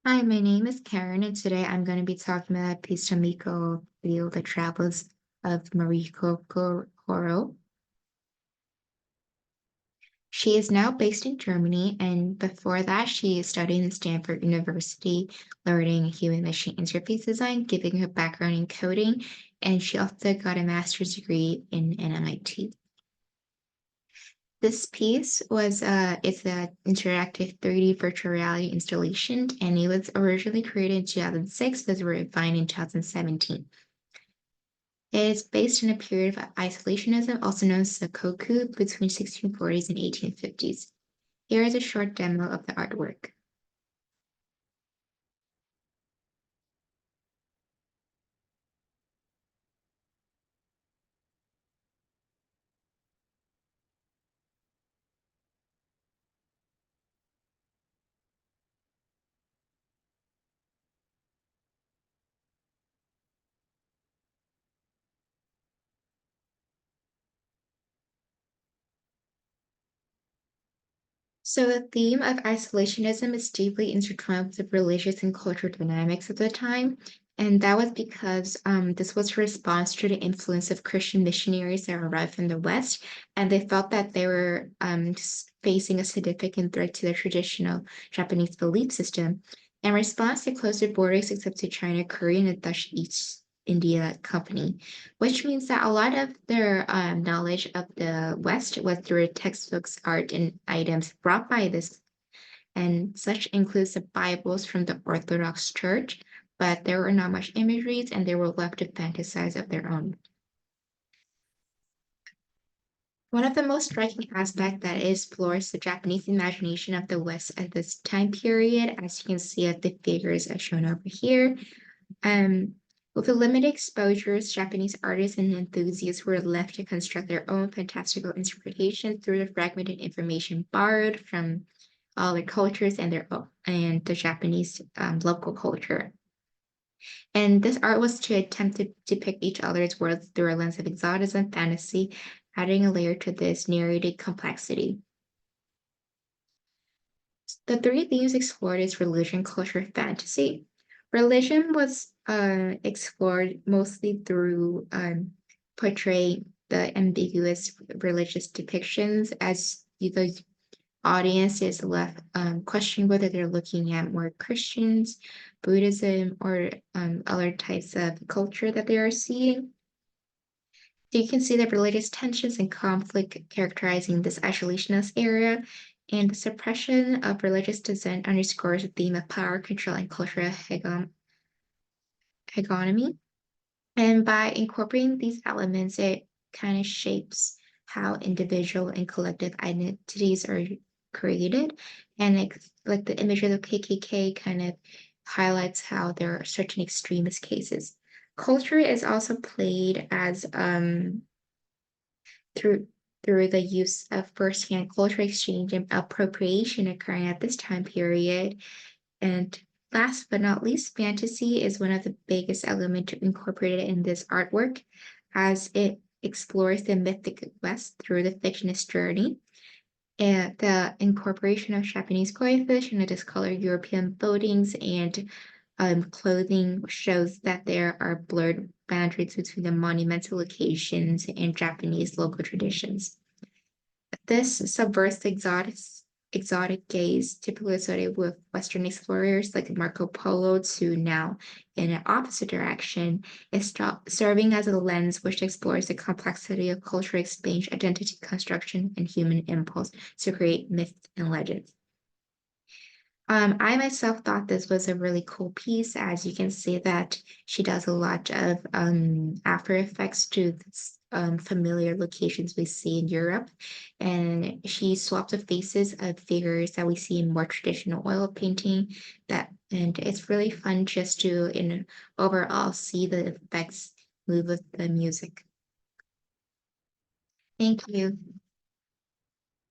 Hi, my name is Karen, and today I'm going to be talking about a piece Tamiko, Thiel, the Travels of Mariko Horo. She is now based in Germany, and before that, she studied in Stanford University, learning human-machine interface design, giving her background in coding, and she also got a master's degree in MIT. This piece it's an interactive 3D virtual reality installation, and it was originally created in 2006, but was refined in 2017. It is based in a period of isolationism, also known as the Koku, between 1640s and 1850s. Here is a short demo of the artwork. So the theme of isolationism is deeply intertwined with the religious and cultural dynamics of the time. And that was because this was a response to the influence of Christian missionaries that arrived from the West. And they felt that they were facing a significant threat to their traditional Japanese belief system. In response, they closed their borders except to China, Korea, and the Dutch East India Company, which means that a lot of their knowledge of the West was through textbooks, art, and items brought by this, and such includes the Bibles from the Orthodox Church, but there were not much imageries and they were left to fantasize of their own. One of the most striking aspects that it explores the Japanese imagination of the West at this time period, as you can see at the figures as shown over here. Um, with the limited exposures, Japanese artists and enthusiasts were left to construct their own fantastical interpretation through the fragmented information borrowed from all their cultures and the Japanese local culture. And this art was to attempt to depict each other's worlds through a lens of exotism, fantasy, adding a layer to this narrated complexity. The three themes explored is religion, culture, fantasy. Religion was explored mostly through portraying the ambiguous religious depictions as the audience is left questioning whether they're looking at more Christians, Buddhism, or other types of culture that they are seeing. So you can see the religious tensions and conflict characterizing this isolationist area, and the suppression of religious dissent underscores the theme of power, control, and cultural hegemony. And by incorporating these elements, it kind of shapes how individual and collective identities are created. And like the image of the KKK kind of highlights how there are certain extremist cases. Culture is also played as through through the use of firsthand cultural exchange and appropriation occurring at this time period. And last but not least, fantasy is one of the biggest elements incorporated in this artwork, as it explores the mythic West through the fictionist journey. And the incorporation of Japanese goldfish and the discolored European buildings and clothing shows that there are blurred boundaries between the monumental locations and Japanese local traditions. This subverts the exotic gaze typically associated with Western explorers like Marco Polo to now in an opposite direction, is serving as a lens which explores the complexity of cultural exchange, identity construction, and human impulse to create myths and legends. I myself thought this was a really cool piece, as you can see that she does a lot of after effects to this, familiar locations we see in Europe. And she swapped the faces of figures that we see in more traditional oil painting. And it's really fun just to in overall see the effects move with the music. Thank you.